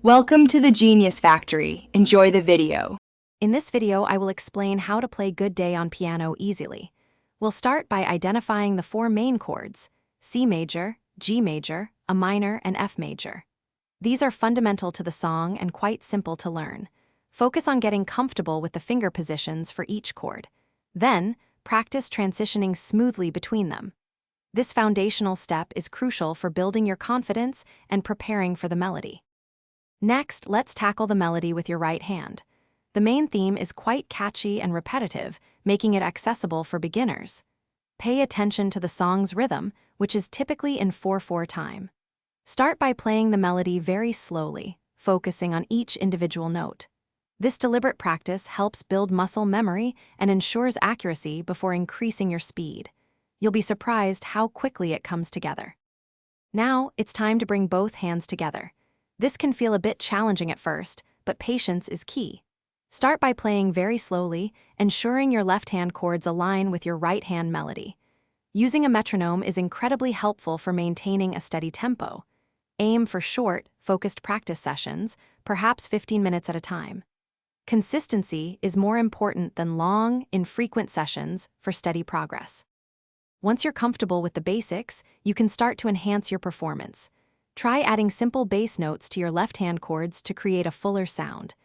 Welcome to the Genius Factory. Enjoy the video. In this video, I will explain how to play Good Day on piano easily. We'll start by identifying the four main chords: C major, G major, A minor, and F major. These are fundamental to the song and quite simple to learn. Focus on getting comfortable with the finger positions for each chord. Then, practice transitioning smoothly between them. This foundational step is crucial for building your confidence and preparing for the melody. Next, let's tackle the melody with your right hand. The main theme is quite catchy and repetitive, making it accessible for beginners. Pay attention to the song's rhythm, which is typically in 4/4 time. Start by playing the melody very slowly, focusing on each individual note. This deliberate practice helps build muscle memory and ensures accuracy before increasing your speed. You'll be surprised how quickly it comes together. Now, it's time to bring both hands together. This can feel a bit challenging at first, but patience is key. Start by playing very slowly, ensuring your left-hand chords align with your right-hand melody. Using a metronome is incredibly helpful for maintaining a steady tempo. Aim for short, focused practice sessions, perhaps 15 minutes at a time. Consistency is more important than long, infrequent sessions for steady progress. Once you're comfortable with the basics, you can start to enhance your performance. Try adding simple bass notes to your left-hand chords to create a fuller sound.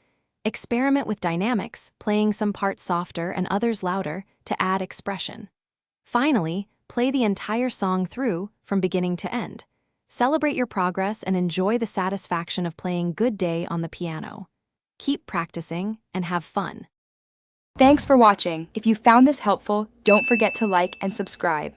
Experiment with dynamics, playing some parts softer and others louder to add expression. Finally, play the entire song through from beginning to end. Celebrate your progress and enjoy the satisfaction of playing Good Day on the piano. Keep practicing and have fun. Thanks for watching. If you found this helpful, don't forget to like and subscribe.